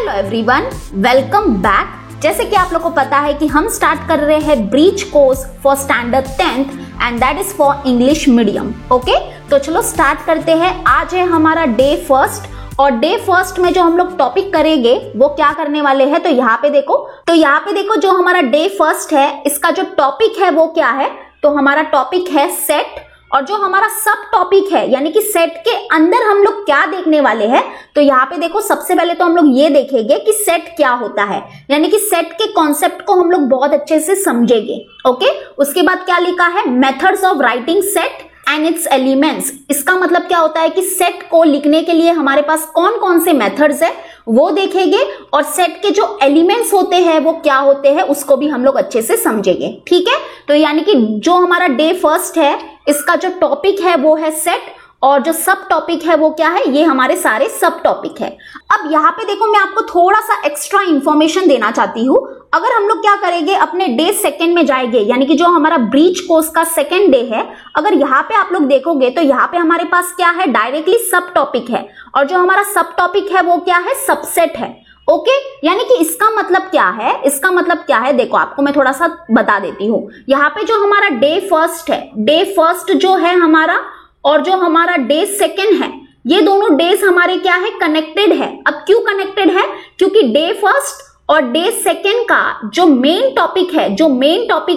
Hello everyone, welcome back. जैसे कि आप लोग को पता है कि हम स्टार्ट कर रहे हैं breach course for standard 10th and that is for English medium. Okay, तो चलो स्टार्ट करते हैं। आज है हमारा डे फर्स्ट और डे फर्स्ट में जो हम लोग टॉपिक करेंगे वो क्या करने वाले हैं, तो यहाँ पे देखो जो हमारा डे फर्स्ट है इसका जो टॉपिक है वो क्या है, तो हमारा टॉपिक है सेट। और जो हमारा सब टॉपिक है यानी कि सेट के अंदर हम लोग क्या देखने वाले हैं, तो यहाँ पे देखो सबसे पहले तो हम लोग ये देखेंगे कि सेट क्या होता है, यानी कि सेट के कॉन्सेप्ट को हम लोग बहुत अच्छे से समझेंगे। ओके, उसके बाद क्या लिखा है, methods of writing set and it's elements. इसका मतलब क्या होता है कि सेट को लिखने के लिए हमारे पास कौन कौन से मेथड्स है वो देखेंगे, और सेट के जो एलिमेंट्स होते हैं वो क्या होते हैं उसको भी हम लोग अच्छे से समझेंगे। ठीक है, तो यानी कि जो हमारा डे फर्स्ट है इसका जो टॉपिक है वो है सेट, और जो सब टॉपिक है वो क्या है, ये हमारे सारे सब टॉपिक है। अब यहाँ पे देखो मैं आपको थोड़ा सा एक्स्ट्रा इंफॉर्मेशन देना चाहती हूँ। अगर हम लोग क्या करेंगे, अपने डे सेकेंड में जाएंगे, यानी कि जो हमारा ब्रीच कोर्स का सेकेंड डे है, अगर यहाँ पे आप लोग देखोगे तो यहाँ पे हमारे पास क्या है, डायरेक्टली सब टॉपिक है, और जो हमारा सब टॉपिक है वो क्या है, सबसेट है। ओके, यानी कि इसका मतलब क्या है, देखो आपको मैं थोड़ा सा बता देती हूँ। यहाँ पे जो हमारा डे फर्स्ट है, डे फर्स्ट जो है हमारा, और जो हमारा डे सेकेंड है, ये दोनों डेज हमारे क्या है, कनेक्टेड है। अब क्यों कनेक्टेड है, क्योंकि डे फर्स्ट और डे सेकेंड का जो मेन टॉपिक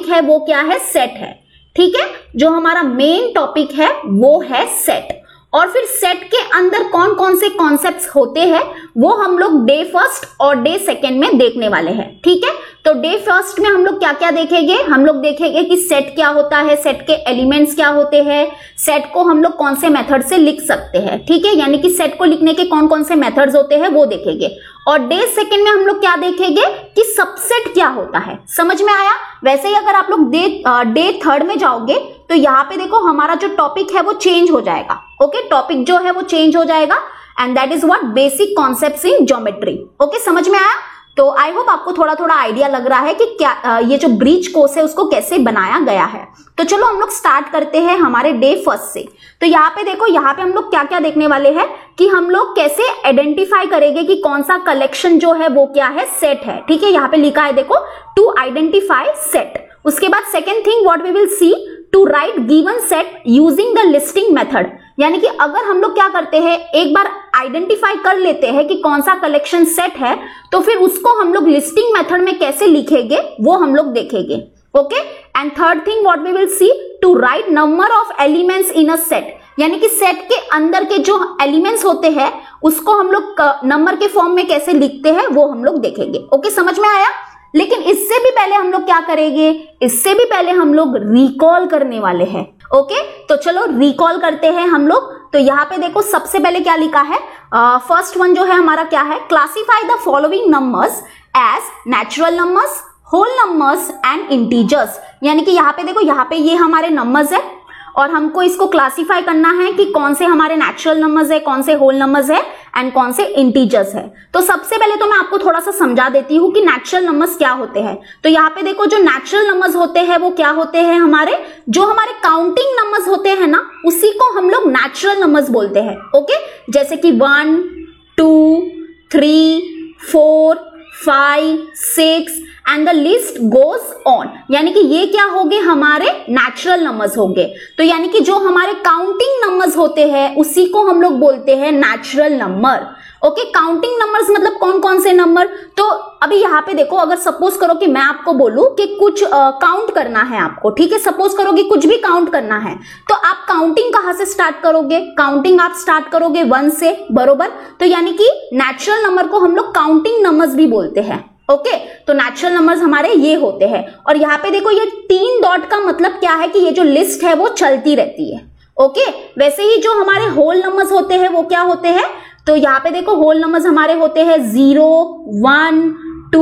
है वो क्या है, सेट है। ठीक है, जो हमारा मेन टॉपिक है वो है सेट, और फिर सेट के अंदर कौन कौन से कॉन्सेप्ट्स होते हैं वो हम लोग डे फर्स्ट और डे सेकेंड में देखने वाले हैं। ठीक है, तो डे फर्स्ट में हम लोग क्या क्या देखेंगे, हम लोग देखेंगे कि सेट क्या होता है, सेट के एलिमेंट्स क्या होते हैं, सेट को हम लोग कौन से मेथड से लिख सकते हैं। ठीक है, यानी कि सेट को लिखने के कौन कौन से मेथड्स होते हैं वो देखेंगे। और डे सेकेंड में हम लोग क्या देखेंगे कि सबसेट क्या होता है। समझ में आया? वैसे ही अगर आप लोग डे थर्ड में जाओगे तो यहाँ पे देखो हमारा जो टॉपिक है वो चेंज हो जाएगा। ओके, टॉपिक जो है वो चेंज हो जाएगा, and that is what basic concepts in geometry. Okay, समझ में आया? तो आई होप आपको थोड़ा थोड़ा आइडिया लग रहा है कि क्या ये जो ब्रीच कोर्स है उसको कैसे बनाया गया है। तो चलो हम लोग स्टार्ट करते हैं हमारे डे फर्स्ट से। तो यहाँ पे देखो, यहाँ पे हम लोग क्या क्या देखने वाले हैं कि हम लोग कैसे आइडेंटिफाई करेंगे कि कौन सा कलेक्शन जो है वो क्या है, सेट है। ठीक है, यहाँ पे लिखा है देखो, टू आइडेंटिफाई सेट। उसके बाद second thing what we will see, to write given set using the listing method. यानी कि अगर हम लोग क्या करते हैं, एक बार आइडेंटिफाई कर लेते हैं कि कौन सा कलेक्शन सेट है, तो फिर उसको हम लोग लिस्टिंग मेथड में कैसे लिखेंगे वो हम लोग देखेंगे। Okay, and third thing what we will see, to write number of elements in a set. यानी कि सेट के अंदर के जो एलिमेंट्स होते हैं उसको हम लोग नंबर के फॉर्म में कैसे लिखते हैं वो हम लोग देखेंगे। ओके, समझ में आया? लेकिन इससे भी पहले हम लोग क्या करेंगे, इससे भी पहले हम लोग रिकॉल करने वाले हैं। ओके, तो चलो रिकॉल करते हैं हम लोग। तो यहाँ पे देखो सबसे पहले क्या लिखा है, फर्स्ट वन जो है हमारा क्या है, classify the following numbers as natural numbers, whole numbers and integers. यानी कि यहाँ पे देखो, यहाँ पे ये हमारे नंबर्स है और हमको इसको क्लासिफाई करना है कि कौन से हमारे नेचुरल नंबर्स है, कौन से होल नंबर्स है एंड कौन से इंटीजर्स है। तो सबसे पहले तो मैं आपको थोड़ा सा समझा देती हूँ कि नेचुरल नंबर्स क्या होते हैं। तो यहाँ पे देखो जो नेचुरल नंबर्स होते हैं वो क्या होते हैं, हमारे जो हमारे काउंटिंग नंबर्स होते हैं ना, उसी को हम लोग नेचुरल नंबर्स बोलते हैं। ओके, जैसे कि 1 2 3 4 5 6 and the list goes on. यानी कि ये क्या हो गए, हमारे नेचुरल नंबर्स हो गए। तो यानी कि जो हमारे काउंटिंग नंबर्स होते हैं उसी को हम लोग बोलते हैं natural number. Okay, counting numbers मतलब कौन कौन से नंबर, तो अभी यहाँ पे देखो, अगर सपोज करो कि मैं आपको बोलूं कि कुछ काउंट करना है आपको, ठीक है, सपोज करो कि कुछ भी काउंट करना है, तो आप काउंटिंग कहाँ से स्टार्ट करोगे, काउंटिंग आप स्टार्ट करोगे 1 से, बरोबर। तो यानी कि नेचुरल नंबर को हम लोग काउंटिंग नंबर्स भी बोलते हैं। ओके, तो नेचुरल नंबर्स हमारे ये होते हैं। और यहाँ पे देखो ये 3 डॉट का मतलब क्या है कि ये जो लिस्ट है वो चलती रहती है। ओके, वैसे ही जो हमारे होल नंबर्स होते हैं वो क्या होते हैं, तो यहाँ पे देखो होल नंबर्स हमारे होते हैं 0 1 2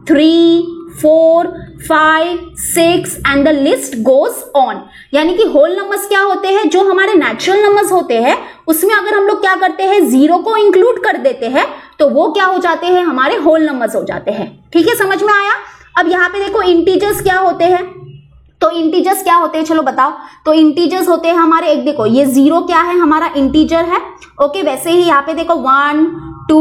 3 4 5 6 and the list goes on. यानी कि होल नंबर्स क्या होते हैं, जो हमारे नेचुरल नंबर्स होते हैं उसमें अगर हम लोग क्या करते हैं, 0 को इंक्लूड कर देते हैं तो वो क्या हो जाते हैं, हमारे होल नंबर्स हो जाते हैं। ठीक है, समझ में आया? अब यहाँ पे देखो इंटीजर्स क्या होते हैं, तो इंटीजर्स क्या होते हैं, चलो बताओ। तो इंटीजर्स होते हैं हमारे, एक देखो ये 0 क्या है, हमारा इंटीजर है। ओके, वैसे ही यहाँ पे देखो 1 2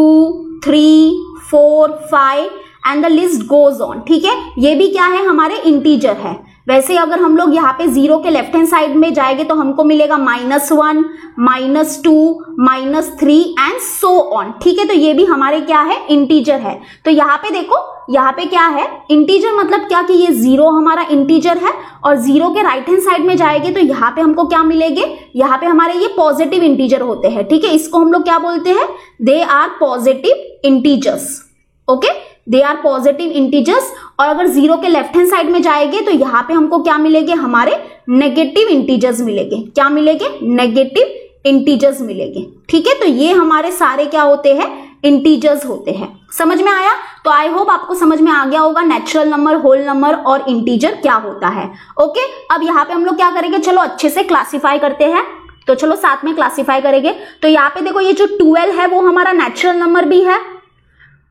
3 4, 5 and the list goes on. ठीक है, ये भी क्या है, हमारे इंटीजर है। वैसे अगर हम लोग यहाँ पे 0 के लेफ्ट हैंड साइड में जाएंगे तो हमको मिलेगा -1, -2, -3 एंड सो ऑन। ठीक है, तो ये भी हमारे क्या है, इंटीजर है। तो यहाँ पे देखो, यहाँ पे क्या है, इंटीजर मतलब क्या कि ये 0 हमारा इंटीजर है, और 0 के राइट हैंड साइड में जाएंगे तो यहाँ पे हमको क्या मिलेंगे, यहाँ पे हमारे ये पॉजिटिव इंटीजर होते हैं। ठीक है, इसको हम लोग क्या बोलते हैं, they are positive integers. Okay, they are positive integers. और अगर 0 के लेफ्ट हैंड साइड में जाएंगे तो यहाँ पे हमको क्या मिलेंगे, हमारे नेगेटिव इंटीजर्स मिलेंगे। क्या मिलेंगे, नेगेटिव इंटीजर्स मिलेंगे। ठीक है, तो ये हमारे सारे क्या होते हैं, इंटीजर्स होते हैं। समझ में आया? तो आई होप आपको समझ में आ गया होगा नेचुरल नंबर, होल नंबर और इंटीजर क्या होता है। ओके, अब यहाँ पे हम लोग क्या करेंगे, चलो अच्छे से क्लासिफाई करते हैं। तो चलो साथ में क्लासिफाई करेंगे। तो यहाँ पे देखो, ये जो 12 है वो हमारा नेचुरल नंबर भी है,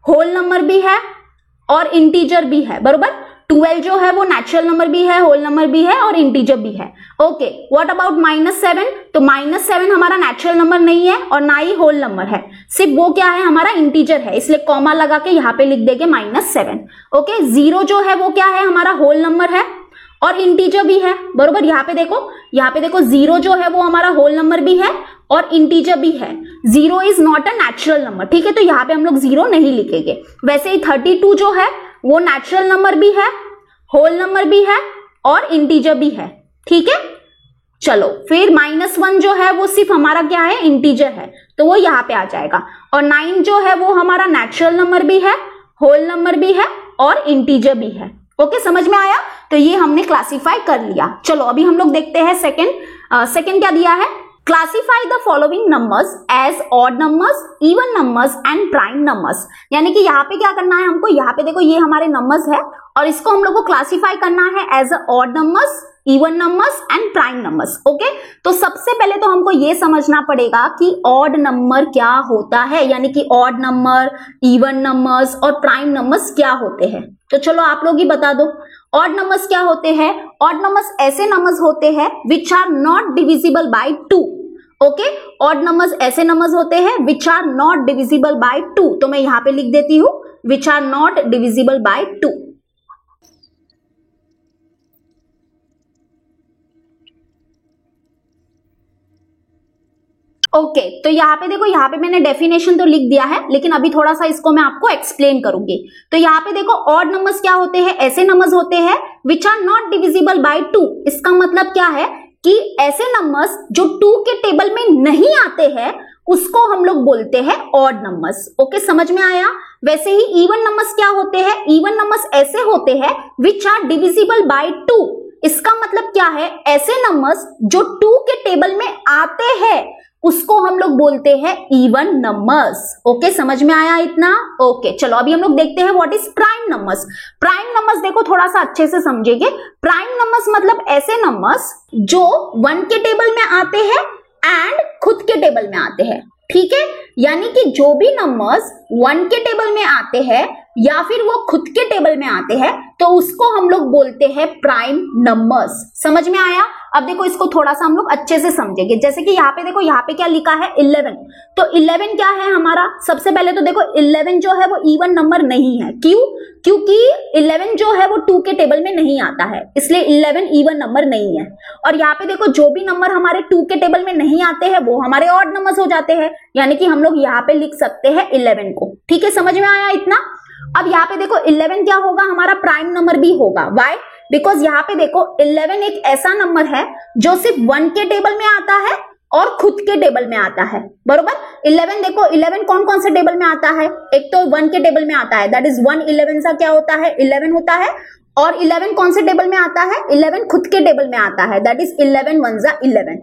होल नंबर भी है और इंटीजर भी है। बरोबर, 12 जो है वो नेचुरल नंबर भी है, होल नंबर भी है और इंटीजर भी है। Okay, what about -7? तो -7 हमारा नेचुरल नंबर नहीं है और ना ही होल नंबर है, सिर्फ वो क्या है, हमारा इंटीजर है, इसलिए कॉमा लगा के यहाँ पे लिख देंगे -7। ओके, 0 जो है वो क्या है, हमारा होल नंबर है और इंटीजर भी है। बरोबर, यहाँ पे देखो 0 जो है वो हमारा होल नंबर भी है और इंटीजर भी है। 0 is not a natural number. ठीक है, तो यहाँ पे हम लोग 0 नहीं लिखेंगे। वैसे ही 32 जो है वो नेचुरल नंबर भी है, होल नंबर भी है और इंटीजर भी है। ठीक है, चलो फिर -1 जो है वो सिर्फ हमारा क्या है, इंटीजर है, तो वो यहाँ पे आ जाएगा। और 9 जो है वो हमारा नेचुरल नंबर भी है, होल नंबर भी है और इंटीजर भी है। ओके, समझ में आया? तो ये हमने क्लासिफाई कर लिया। चलो अभी हम लोग देखते हैं सेकंड क्या दिया है, classify the following numbers as odd numbers, even numbers and prime numbers. यानी कि यहाँ पे क्या करना है हमको, यहाँ पे देखो ये हमारे नंबर्स है और इसको हम लोग को क्लासिफाई करना है as odd numbers, even numbers and prime numbers. Okay, तो सबसे पहले तो हमको ये समझना पड़ेगा कि ऑड नंबर क्या होता है, यानी कि ऑड नंबर, इवन नंबर्स और प्राइम नंबर्स क्या होते हैं। तो चलो आप लोग ही बता दो, ऑड नंबर्स क्या होते हैं। ऑड नंबर्स ऐसे नंबर्स होते हैं which are not divisible by 2। Okay, odd numbers ऐसे नंबर्स होते हैं which are not divisible by 2। तो मैं यहां पे लिख देती हूं which are not divisible by 2। Okay, तो यहाँ पे देखो, यहाँ पे मैंने डेफिनेशन तो लिख दिया है, लेकिन अभी थोड़ा सा इसको मैं आपको एक्सप्लेन करूंगी। तो यहाँ पे देखो, ऑड नंबर्स क्या होते हैं, ऐसे नंबर्स होते हैं which are not divisible by 2। इसका मतलब क्या है कि ऐसे नंबर्स जो 2 के टेबल में नहीं आते हैं उसको हम लोग बोलते हैं ऑड नंबर्स। ओके, समझ में आया? वैसे ही इवन नंबर्स क्या होते हैं, इवन नंबर्स ऐसे होते हैं विच आर डिविजिबल बाय 2। इसका मतलब क्या है, ऐसे नंबर्स जो 2 के टेबल में आते हैं उसको हम लोग बोलते हैं इवन नंबर्स। ओके, समझ में आया इतना? ओके, चलो अभी हम लोग देखते हैं what is prime numbers. Prime numbers देखो थोड़ा सा अच्छे से समझेंगे। प्राइम नंबर्स मतलब ऐसे नंबर्स जो 1 के टेबल में आते हैं एंड खुद के टेबल में आते हैं। ठीक है, यानी कि जो भी नंबर्स 1 के टेबल में आते हैं या फिर वो खुद के टेबल में आते हैं तो उसको हम लोग बोलते हैं प्राइम नंबर्स। समझ में आया? अब देखो इसको थोड़ा सा हम लोग अच्छे से समझेंगे। जैसे कि यहाँ पे देखो, यहाँ पे क्या लिखा है, 11। तो 11 क्या है हमारा, सबसे पहले तो देखो 11 जो है वो इवन नंबर नहीं है। क्यों? क्योंकि 11 जो है वो 2 के टेबल में नहीं आता है, इसलिए 11 इवन नंबर नहीं है। और यहाँ पे देखो, जो भी नंबर हमारे 2 के टेबल में नहीं आते हैं वो हमारे ऑड नंबर्स हो जाते हैं, यानी कि हम लोग यहाँ पे लिख सकते हैं 11 को। ठीक है, समझ में आया इतना? अब यहाँ पे देखो 11 क्या होगा, हमारा प्राइम नंबर भी होगा। वाई? बिकॉज यहाँ पे देखो 11 एक ऐसा नंबर है जो सिर्फ 1 के टेबल में आता है और खुद के टेबल में आता है। बरोबर, 11 देखो, 11 कौन कौन से टेबल में आता है, एक तो 1 के टेबल में आता है, दैट इज 1 11 सा क्या होता है, 11 होता है। और 11 कौन से टेबल में आता है, 11 खुद के टेबल में आता है, दैट इज 11 1 जा 11।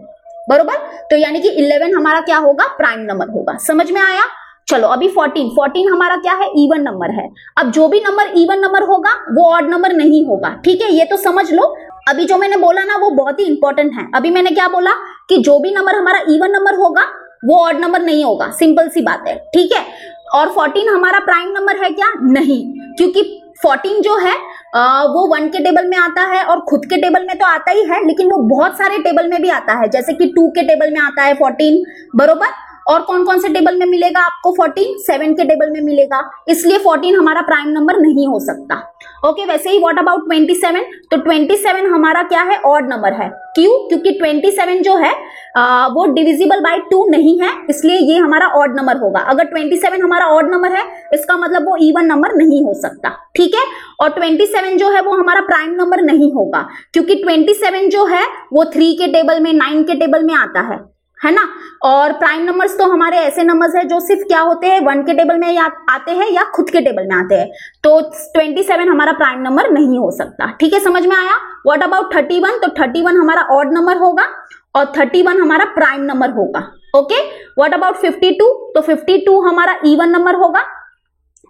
बरोबर, तो यानी कि 11 हमारा क्या होगा, प्राइम नंबर होगा। समझ में आया? चलो अभी 14 हमारा क्या है, इवन नंबर है। अब जो भी नंबर इवन नंबर होगा वो ऑड नंबर नहीं होगा। ठीक है, ये तो समझ लो। अभी जो मैंने बोला ना वो बहुत ही इंपॉर्टेंट है। अभी मैंने क्या बोला कि जो भी नंबर हमारा इवन नंबर होगा वो ऑड नंबर नहीं होगा, सिंपल सी बात है। ठीक है, और 14 हमारा प्राइम नंबर है क्या, नहीं, क्योंकि 14 जो है वो 1 के टेबल में आता है और खुद के टेबल में तो आता ही है, लेकिन वो बहुत सारे टेबल में भी आता है, जैसे कि 2 के टेबल में आता है 14। बरोबर, और कौन कौन से टेबल में मिलेगा आपको 14? 7 के टेबल में मिलेगा, इसलिए 14 हमारा प्राइम नंबर नहीं हो सकता। ओके, वैसे ही व्हाट अबाउट 27? तो 27 हमारा क्या है? ऑड नंबर है। क्यों? क्योंकि 27 जो है वो डिविजिबल बाय 2 नहीं है, इसलिए ये हमारा ऑड नंबर होगा। अगर 27 हमारा ऑड नंबर है, इसका मतलब वो इवन नंबर नहीं हो सकता, ठीक है। और 27 जो है वो हमारा प्राइम नंबर नहीं होगा, क्योंकि 27 जो है वो 3 के टेबल में, 9 के टेबल में आता है ना। और प्राइम नंबर्स तो हमारे ऐसे नंबर्स है जो सिर्फ क्या होते हैं? 1 के टेबल में या आते हैं या खुद के टेबल में आते हैं। तो 27 हमारा प्राइम नंबर नहीं हो सकता, ठीक है, समझ में आया। What about 31? तो 31 हमारा ऑड नंबर होगा और 31 हमारा प्राइम नंबर होगा। Okay, what about 52? तो 52 हमारा इवन नंबर होगा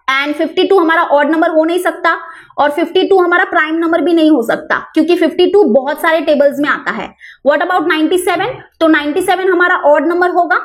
एंड 52 हमारा ऑड नंबर हो नहीं सकता और 52 हमारा प्राइम नंबर भी नहीं हो सकता, क्योंकि 52 बहुत सारे टेबल्स में आता है। What about 97? तो 97 हमारा ऑड नंबर होगा,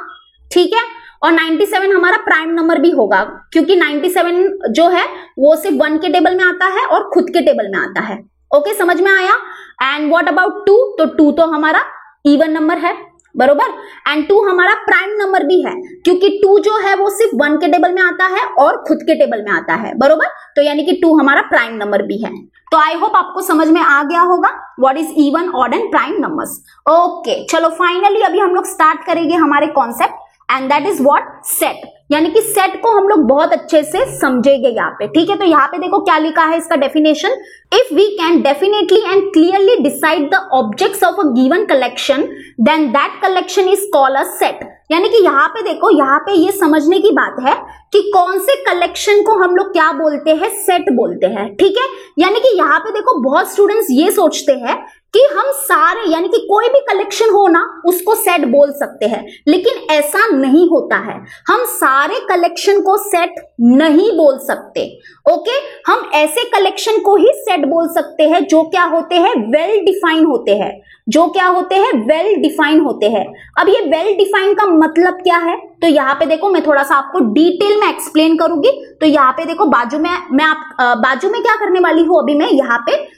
ठीक है, और 97 हमारा प्राइम नंबर भी होगा, क्योंकि 97 जो है वो सिर्फ 1 के टेबल में आता है और खुद के टेबल में आता है। ओके, समझ में आया। And what about 2? तो 2 तो हमारा इवन नंबर है, बरोबर, एंड 2 हमारा प्राइम नंबर भी है, क्योंकि 2 जो है वो सिर्फ 1 के टेबल में आता है और खुद के टेबल में आता है, बरोबर। तो यानी कि 2 हमारा प्राइम नंबर भी है। तो आई होप आपको समझ में आ गया होगा what is even, odd and prime numbers. Okay, चलो फाइनली अभी हम लोग स्टार्ट करेंगे हमारे concept, and that is what? Set. यानी कि सेट को हम लोग बहुत अच्छे से समझेंगे यहाँ पे, ठीक है। तो यहाँ पे देखो क्या लिखा है इसका definition. If we can definitely and clearly decide the objects of a given collection, then that collection is called a set. यानी कि यहाँ पे देखो, यहाँ पे ये समझने की बात है कि कौन से कलेक्शन को हम लोग क्या बोलते हैं? सेट बोलते हैं, ठीक है। यानी कि यहाँ पे देखो बहुत स्टूडेंट्स ये सोचते हैं कि हम सारे, यानी कि कोई भी कलेक्शन हो ना उसको सेट बोल सकते हैं, लेकिन ऐसा नहीं होता है। हम सारे कलेक्शन को सेट नहीं बोल सकते। ओके, हम ऐसे कलेक्शन को ही सेट बोल सकते हैं जो क्या होते हैं? वेल डिफाइन होते हैं। जो क्या होते हैं? वेल डिफाइन होते हैं। अब ये वेल डिफाइन का मतलब क्या है? तो यहाँ पे देखो मैं थोड़ा सा आपको डिटेल में एक्सप्लेन करूंगी। तो यहाँ पे देखो बाजू में बाजू में क्या करने वाली हूं? अभी मैं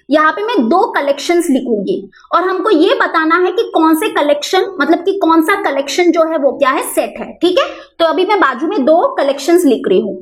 यहाँ पे मैं 2 कलेक्शंस लिखूंगी और हमको ये बताना है कि कौन से कलेक्शन, मतलब कि कौन सा कलेक्शन जो है वो क्या है? सेट है, ठीक है। तो अभी मैं बाजू में 2 कलेक्शंस लिख रही हूँ।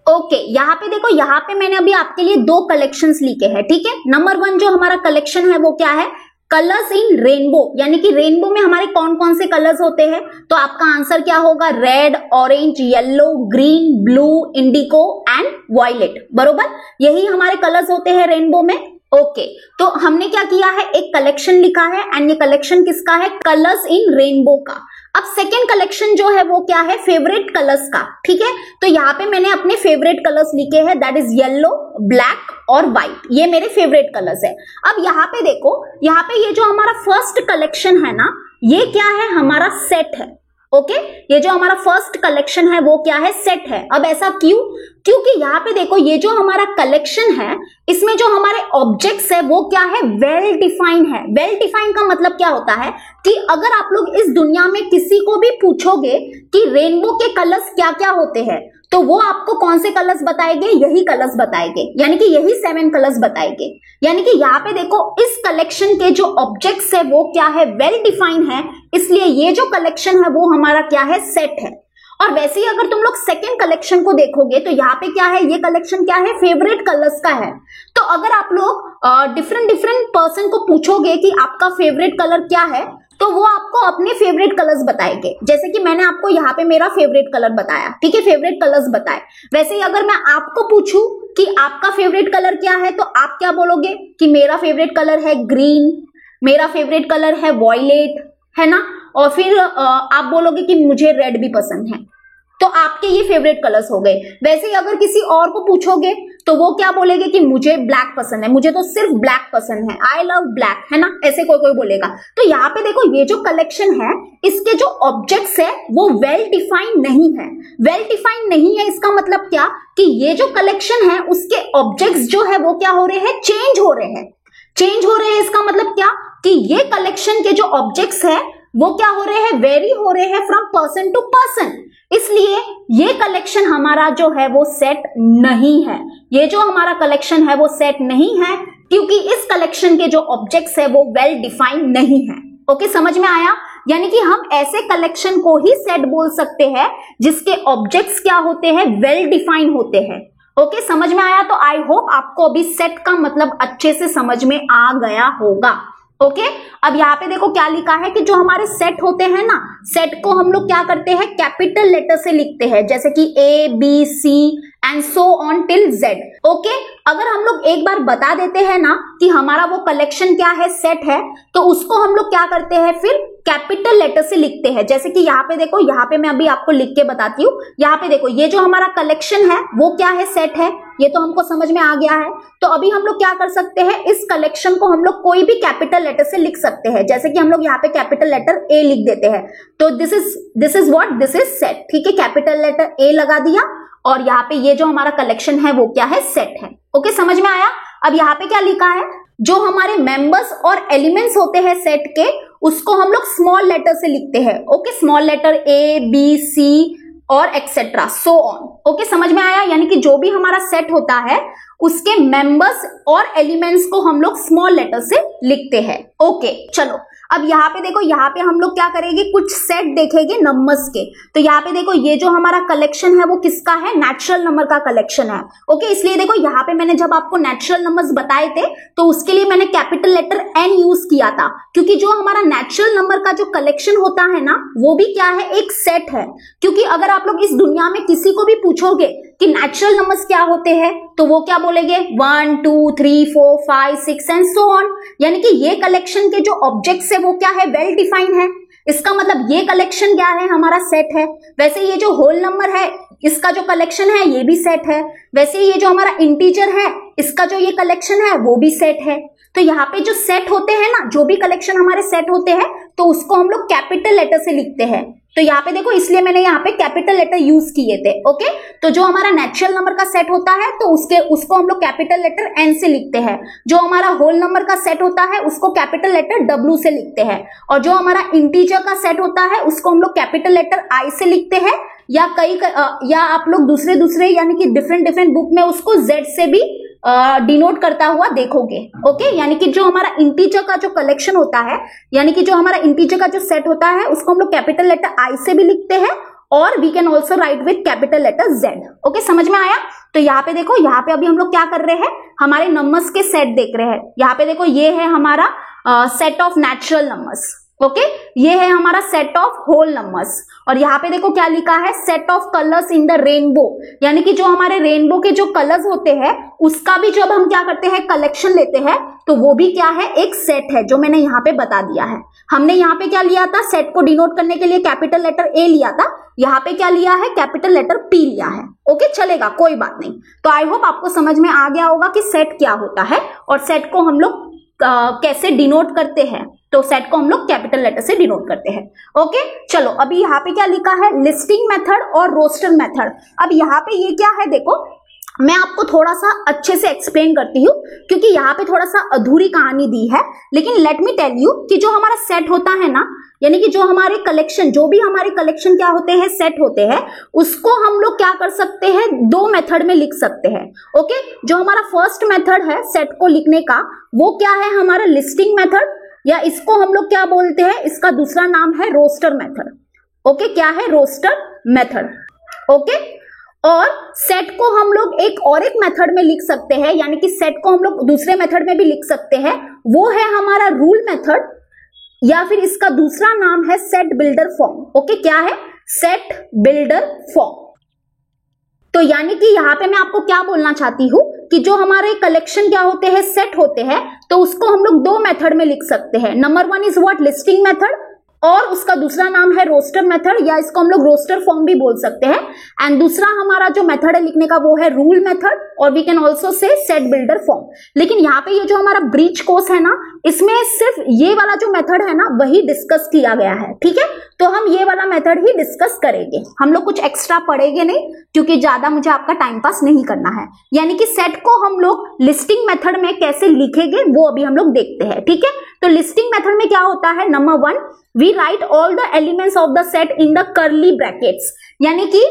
ओके, यहाँ पे देखो, यहाँ पे मैंने अभी आपके लिए 2 कलेक्शंस लिखे हैं, ठीक है। नंबर 1 जो हमारा कलेक्शन है वो क्या है? कलर्स इन रेनबो। यानी कि रेनबो में हमारे कौन कौन से कलर्स होते हैं? तो आपका आंसर क्या होगा? Red, orange, yellow, green, blue, indigo and violet, बरोबर। यही हमारे कलर्स होते हैं रेनबो में। ओके, तो हमने क्या किया है? एक कलेक्शन लिखा है एंड ये कलेक्शन किसका है? कलर्स इन रेनबो का। अब सेकेंड कलेक्शन जो है वो क्या है? फेवरेट कलर्स का, ठीक है। तो यहाँ पे मैंने अपने फेवरेट कलर्स लिखे हैं, दैट इज येलो, ब्लैक और व्हाइट। ये मेरे फेवरेट कलर्स है। अब यहाँ पे देखो, यहाँ पे ये जो हमारा फर्स्ट कलेक्शन है ना, ये क्या है? हमारा सेट है। ओके, ये जो हमारा फर्स्ट कलेक्शन है वो क्या है? सेट है। अब ऐसा क्यों? क्योंकि यहाँ पे देखो, ये जो हमारा कलेक्शन है इसमें जो हमारे ऑब्जेक्ट्स है वो क्या है? वेल डिफाइन है। वेल डिफाइन का मतलब क्या होता है कि अगर आप लोग इस दुनिया में किसी को भी पूछोगे कि रेनबो के कलर्स क्या क्या होते हैं, तो वो आपको कौन से कलर्स बताएंगे? यही कलर्स बताएंगे, यानी कि यही 7 कलर्स बताएंगे। यानी कि यहाँ पे देखो, इस कलेक्शन के जो ऑब्जेक्ट्स है वो क्या है? वेल डिफाइन है, इसलिए ये जो कलेक्शन है वो हमारा क्या है? सेट है। और वैसे ही अगर तुम लोग सेकेंड कलेक्शन को देखोगे तो यहाँ पे क्या है? ये कलेक्शन क्या है? फेवरेट कलर्स का है। तो अगर आप लोग डिफरेंट पर्सन को पूछोगे कि आपका फेवरेट कलर क्या है, तो वो आपको अपने फेवरेट कलर्स बताएंगे। जैसे कि मैंने आपको यहाँ पे मेरा फेवरेट कलर बताया, ठीक है, फेवरेट कलर्स बताए। वैसे ही अगर मैं आपको पूछूं कि आपका फेवरेट कलर क्या है, तो आप क्या बोलोगे? कि मेरा फेवरेट कलर है ग्रीन, मेरा फेवरेट कलर है वॉयलेट, है ना। और फिर आप बोलोगे कि मुझे रेड भी पसंद है। तो आपके ये फेवरेट कलर्स हो गए। वैसे ही अगर किसी और को पूछोगे तो वो क्या बोलेगे? कि मुझे ब्लैक पसंद है, मुझे तो सिर्फ ब्लैक पसंद है, आई लव ब्लैक, है ना। ऐसे कोई कोई बोलेगा। तो यहाँ पे देखो, ये जो कलेक्शन है इसके जो ऑब्जेक्ट्स है वो वेल डिफाइंड नहीं है। वेल डिफाइंड नहीं है इसका मतलब क्या? कि ये जो कलेक्शन है उसके ऑब्जेक्ट्स जो है वो क्या हो रहे हैं? चेंज हो रहे हैं। चेंज हो रहे हैं इसका मतलब क्या? कि ये कलेक्शन के जो ऑब्जेक्ट्स है वो क्या हो रहे हैं? वेरी हो रहे हैं फ्रॉम पर्सन टू पर्सन। इसलिए ये कलेक्शन हमारा जो है वो सेट नहीं है। ये जो हमारा कलेक्शन है वो सेट नहीं है, क्योंकि इस कलेक्शन के जो ऑब्जेक्ट्स है वो वेल डिफाइंड नहीं है। ओके, समझ में आया। यानी कि हम ऐसे कलेक्शन को ही सेट बोल सकते हैं जिसके ऑब्जेक्ट्स क्या होते हैं, वेल डिफाइन होते हैं। ओके, समझ में आया? तो आई होप आपको अभी सेट का मतलब अच्छे से समझ में आ गया होगा। ओके, अब यहाँ पे देखो क्या लिखा है कि जो हमारे सेट होते हैं ना, सेट को हम लोग क्या करते हैं, कैपिटल लेटर से लिखते हैं, जैसे कि A B C and so on till Z. Okay, अगर हम लोग एक बार बता देते हैं ना कि हमारा वो कलेक्शन क्या है, सेट है, तो उसको हम लोग क्या करते हैं, फिर कैपिटल लेटर से लिखते हैं। जैसे कि यहाँ पे देखो, यहाँ पे मैं अभी आपको लिख के बताती हूँ। यहाँ पे देखो, ये जो हमारा कलेक्शन है वो क्या है, सेट है। ये तो हमको समझ में आ गया है। तो अभी हम लोग क्या कर सकते हैं, इस कलेक्शन को हम लोग कोई भी कैपिटल लेटर से लिख सकते हैं। जैसे कि हम लोग यहाँ पे कैपिटल लेटर ए लिख देते हैं, तो this is what, this is set. ठीक है, कैपिटल लेटर ए लगा दिया और यहाँ पे ये जो हमारा कलेक्शन है वो क्या है, सेट है। ओके, समझ में आया? अब यहाँ पे क्या लिखा है, जो हमारे मेंबर्स और एलिमेंट्स होते हैं सेट के, उसको हम लोग स्मॉल लेटर से लिखते हैं। Okay, small letter A B C और एक्सेट्रा सो ऑन। ओके, समझ में आया? यानी कि जो भी हमारा सेट होता है उसके मेंबर्स और एलिमेंट्स को हम लोग स्मॉल लेटर से लिखते हैं। ओके, चलो अब यहाँ पे देखो, यहाँ पे हम लोग क्या करेंगे, कुछ सेट देखेंगे नंबर्स के। तो यहाँ पे देखो, ये जो हमारा कलेक्शन है वो किसका है, नेचुरल नंबर का कलेक्शन है। ओके, इसलिए देखो यहाँ पे मैंने जब आपको नेचुरल नंबर्स बताए थे तो उसके लिए मैंने कैपिटल लेटर एन यूज किया था, क्योंकि जो हमारा नेचुरल नंबर का जो कलेक्शन होता है ना, वो भी क्या है, एक सेट है। क्योंकि अगर आप लोग इस दुनिया में किसी को भी पूछोगे कि नेचुरल नंबर्स क्या होते हैं, तो वो क्या बोलेंगे, 1 2 3 4 5 6 एंड सो ऑन। यानी कि ये कलेक्शन के जो ऑब्जेक्ट्स है वो क्या है, वेल डिफाइन है। इसका मतलब ये कलेक्शन क्या है, हमारा सेट है। वैसे ये जो होल नंबर है इसका जो कलेक्शन है ये भी सेट है। वैसे ये जो हमारा इंटीजर है इसका जो ये कलेक्शन है वो भी सेट है। तो यहाँ पे जो सेट होते हैं ना, जो भी कलेक्शन हमारे सेट होते हैं, तो उसको हम लोग कैपिटल लेटर से लिखते हैं। तो यहाँ पे देखो, इसलिए मैंने यहाँ पे कैपिटल लेटर यूज किए थे। ओके, तो जो हमारा नेचुरल नंबर का सेट होता है तो उसको हम लोग कैपिटल लेटर एन से लिखते हैं। जो हमारा होल नंबर का सेट होता है उसको कैपिटल लेटर डब्ल्यू से लिखते हैं। और जो हमारा इंटीजर का सेट होता है उसको हम लोग कैपिटल लेटर आई से लिखते हैं, या आप लोग दूसरे यानी कि डिफरेंट बुक में उसको जेड से भी डिनोट करता हुआ देखोगे। ओके, यानी कि जो हमारा इंटीजर का जो कलेक्शन होता है, यानी कि जो हमारा इंटीजर का जो सेट होता है उसको हम लोग कैपिटल लेटर आई से भी लिखते हैं, और we can also write with capital letter Z. Okay, समझ में आया? तो यहाँ पे देखो, यहाँ पे अभी हम लोग क्या कर रहे हैं, हमारे नंबर्स के सेट देख रहे हैं। यहाँ पे देखो, ये है हमारा set of natural numbers. Okay, ये है हमारा सेट ऑफ होल नंबर्स। और यहाँ पे देखो क्या लिखा है, set of colours in the rainbow. यानी कि जो हमारे रेनबो के जो कलर्स होते हैं उसका भी जब हम क्या करते हैं, कलेक्शन लेते हैं, तो वो भी क्या है, एक सेट है, जो मैंने यहाँ पे बता दिया है। हमने यहाँ पे क्या लिया था, सेट को डिनोट करने के लिए कैपिटल लेटर ए लिया था, यहाँ पे क्या लिया है, कैपिटल लेटर पी लिया है। ओके, चलेगा, कोई बात नहीं। तो आई होप आपको समझ में आ गया होगा कि सेट क्या होता है और सेट को हम लोग कैसे डिनोट करते हैं। तो सेट को हम लोग कैपिटल लेटर से डिनोट करते हैं। ओके, चलो अभी यहाँ पे क्या लिखा है, लिस्टिंग मेथड और रोस्टर मेथड। अब यहाँ पे ये क्या है, देखो मैं आपको थोड़ा सा अच्छे से एक्सप्लेन करती हूँ, क्योंकि यहाँ पे थोड़ा सा अधूरी कहानी दी है। लेकिन लेट मी टेल यू कि जो हमारा सेट होता है ना, यानी कि जो हमारे कलेक्शन, जो भी हमारे कलेक्शन क्या होते हैं, सेट होते हैं, उसको हम लोग क्या कर सकते हैं, दो मेथड में लिख सकते हैं। ओके, जो हमारा फर्स्ट मेथड है सेट को लिखने का, वो क्या है, हमारा लिस्टिंग मेथड, या इसको हम लोग क्या बोलते हैं, इसका दूसरा नाम है रोस्टर मेथड। ओके, क्या है, रोस्टर मेथड। ओके, और सेट को हम लोग एक और एक मेथड में लिख सकते हैं, यानी कि सेट को हम लोग दूसरे मेथड में भी लिख सकते हैं, वो है हमारा रूल मेथड, या फिर इसका दूसरा नाम है सेट बिल्डर फॉर्म। ओके, क्या है, सेट बिल्डर फॉर्म। तो यानी कि यहाँ पे मैं आपको क्या बोलना चाहती हूँ कि जो हमारे कलेक्शन क्या होते हैं, सेट होते हैं, तो उसको हम लोग दो मेथड में लिख सकते हैं। Number one is what, listing method, और उसका दूसरा नाम है रोस्टर मेथड, या इसको हम लोग रोस्टर फॉर्म भी बोल सकते हैं। एंड दूसरा हमारा जो मेथड है लिखने का वो है रूल मेथड, और we can also say set builder form. लेकिन यहाँ पे ये जो हमारा ब्रीच कोर्स है ना, इसमें सिर्फ ये वाला जो मेथड है ना वही डिस्कस किया गया है। ठीक है, तो हम ये वाला मेथड ही डिस्कस करेंगे, हम लोग कुछ एक्स्ट्रा पढ़ेंगे नहीं, क्योंकि ज्यादा मुझे आपका टाइम पास नहीं करना है। यानी कि सेट को हम लोग लिस्टिंग मेथड में कैसे लिखेंगे वो अभी हम लोग देखते हैं। ठीक है, तो लिस्टिंग मेथड में क्या होता है, number one, we write all the elements of the set in the curly brackets. यानी कि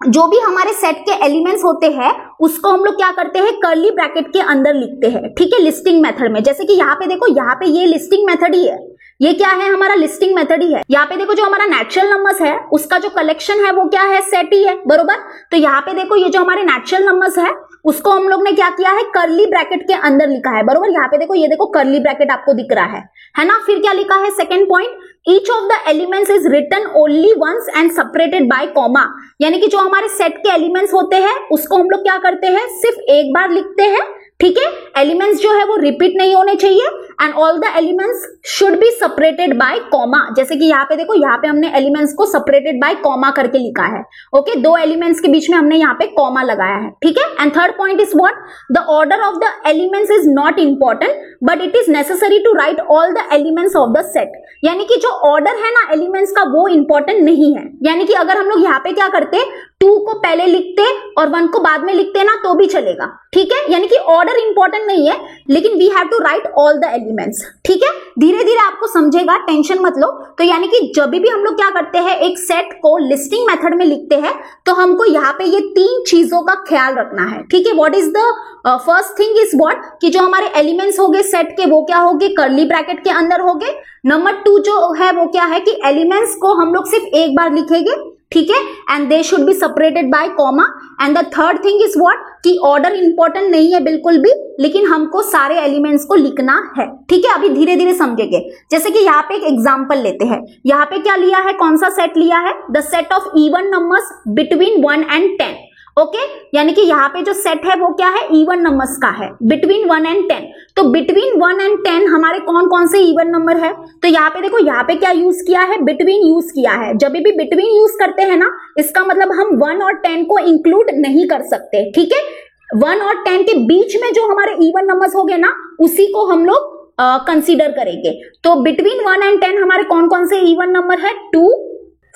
जो भी हमारे सेट के एलिमेंट्स होते हैं उसको हम लोग क्या करते हैं, कर्ली ब्रैकेट के अंदर लिखते हैं। ठीक है, लिस्टिंग मेथड में, जैसे कि यहाँ पे देखो, यहाँ पे ये लिस्टिंग मेथड ही है, ये क्या है, हमारा लिस्टिंग मेथड ही है। यहाँ पे देखो जो हमारा नेचुरल नंबर्स है उसका जो कलेक्शन है वो क्या है, सेट ही है, बरोबर। तो यहाँ पे देखो ये जो हमारे नेचुरल नंबर्स है उसको हम लोग ने क्या किया है, कर्ली ब्रैकेट के अंदर लिखा है, बरोबर। यहाँ पे देखो, ये देखो कर्ली ब्रैकेट आपको दिख रहा है ना। फिर क्या लिखा है, second point, each of the elements is written only once and separated by comma. यानी कि जो हमारे सेट के एलिमेंट्स होते हैं उसको हम लोग क्या करते हैं, सिर्फ एक बार लिखते हैं, ठीक है। एलिमेंट्स जो है वो रिपीट नहीं होने चाहिए and all the elements should be separated by comma. जैसे कि यहाँ पे देखो, यहाँ पे हमने एलिमेंट्स को सेपरेटेड बाय कॉमा करके लिखा है, ओके। दो एलिमेंट्स के बीच में हमने यहाँ पे कॉमा लगाया है, ठीक है। And third point is what, the order of the elements is not important but it is necessary to write all the elements of the set. यानी कि जो ऑर्डर है ना एलिमेंट्स का वो इंपॉर्टेंट नहीं है। यानी कि अगर हम लोग यहाँ पे क्या करते, 2 को पहले लिखते और 1 को बाद में लिखते ना तो भी चलेगा, ठीक है। यानी कि ऑर्डर इंपॉर्टेंट नहीं है, लेकिन we have to write all the elements, ठीक है। धीरे धीरे आपको समझेगा, टेंशन मत लो। तो यानी कि जब भी हम लोग क्या करते हैं, एक सेट को लिस्टिंग मेथड में लिखते हैं तो हमको यहाँ पे ये 3 चीजों का ख्याल रखना है, ठीक है। What is the first thing is what, कि जो हमारे एलिमेंट्स होंगे सेट के वो क्या होंगे, कर्ली ब्रैकेट के अंदर होंगे। नंबर 2 जो है वो क्या है कि एलिमेंट्स को हम लोग सिर्फ एक बार लिखेंगे, ठीक है, and they should be separated by comma. And the third thing is what, कि ऑर्डर इंपॉर्टेंट नहीं है बिल्कुल भी, लेकिन हमको सारे एलिमेंट्स को लिखना है, ठीक है। अभी धीरे धीरे समझेंगे। जैसे कि यहाँ पे एक एग्जांपल लेते हैं। यहाँ पे क्या लिया है, कौन सा सेट लिया है, the set of even numbers between 1 and 10, okay. यानी कि यहाँ पे जो सेट है वो क्या है, इवन नंबर्स का है, बिटवीन 1 and 10। तो बिटवीन 1 and 10 हमारे कौन कौन से इवन नंबर है, तो यहाँ पे देखो, यहाँ पे क्या यूज किया है, बिटवीन यूज किया है। जब भी बिटवीन यूज करते हैं ना, इसका मतलब हम 1 और 10 को इंक्लूड नहीं कर सकते, ठीक है। 1 और 10 के बीच में जो हमारे इवन नंबर्स हो गए ना, उसी को हम लोग कंसीडर करेंगे। तो बिटवीन 1 and 10 हमारे कौन कौन से इवन नंबर है, 2,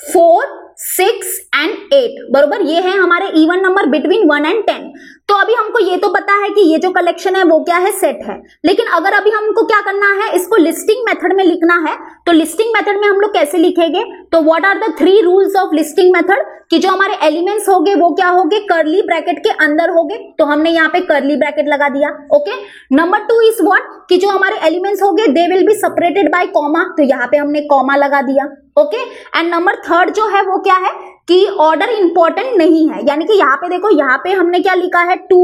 4, 6 and 8, बरोबर। ये है हमारे इवन नंबर बिटवीन 1 and 10। तो अभी हमको ये तो पता है कि ये जो कलेक्शन है वो क्या है, सेट है। लेकिन अगर अभी हमको क्या करना है, इसको लिस्टिंग मेथड में लिखना है, तो लिस्टिंग मेथड में हम लोग कैसे लिखेंगे, तो what are the 3 rules of listing method, कि जो हमारे एलिमेंट्स होंगे वो क्या होंगे, कर्ली ब्रैकेट के अंदर होंगे। तो हमने यहाँ पे कर्ली ब्रैकेट लगा दिया, ओके। नंबर 2 इज व्हाट, कि जो हमारे एलिमेंट्स होंगे they will be separated by comma, तो यहाँ पे हमने कॉमा लगा दिया, ओके। एंड नंबर 3 जो है वो क्या है कि ऑर्डर इंपॉर्टेंट नहीं है। यानी कि यहाँ पे देखो, यहाँ पे हमने क्या लिखा है, 2,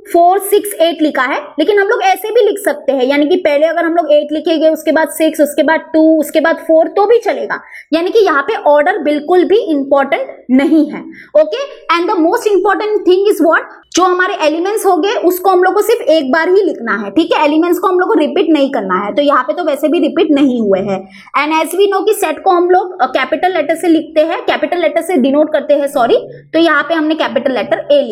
4, 6, 8 लिखा है, लेकिन हम लोग ऐसे भी लिख सकते हैं। यानी कि पहले अगर हम लोग 8 लिखेंगे, उसके बाद 6, उसके बाद 2, उसके बाद 4 तो भी चलेगा। यानी कि यहाँ पे ऑर्डर बिल्कुल भी इंपॉर्टेंट नहीं है, okay. And the most important thing is what, जो हमारे एलिमेंट्स हो गए उसको हम लोग को सिर्फ एक बार ही लिखना है, ठीक है। एलिमेंट्स को हम लोग को रिपीट नहीं करना है। तो यहाँ पे तो वैसे भी रिपीट नहीं हुए हैं। एंड एज वी नो कि सेट को हम लोग कैपिटल लेटर से लिखते हैं, कैपिटल लेटर से डिनोट करते हैं, सॉरी। तो यहाँ पे हमने कैपिटल लेटर ए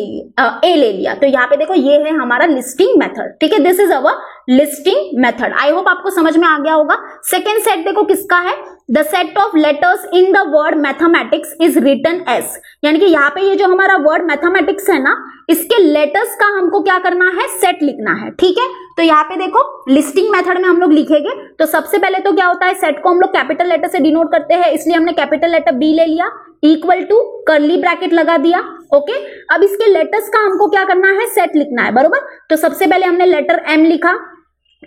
ले लिया। तो यहाँ पे देखो, ये है हमारा लिस्टिंग मेथड, ठीक है। This is our listing method. I hope आपको समझ में आ गया होगा। सेकेंड सेट देखो किसका है, the set of letters in the word mathematics is written as. यानी कि यहाँ पे ये जो हमारा वर्ड मैथमेटिक्स है ना, इसके लेटर्स का हमको क्या करना है, सेट लिखना है, ठीक है। तो यहाँ पे देखो, लिस्टिंग मेथड में हम लोग लिखेंगे तो सबसे पहले तो क्या होता है, सेट को हम लोग कैपिटल लेटर से डिनोट करते हैं, इसलिए हमने कैपिटल लेटर बी ले लिया, इक्वल टू कर्ली ब्रैकेट लगा दिया, ओके। अब इसके लेटर्स का हमको क्या करना है, सेट लिखना है, बरोबर। तो सबसे पहले हमने लेटर एम लिखा,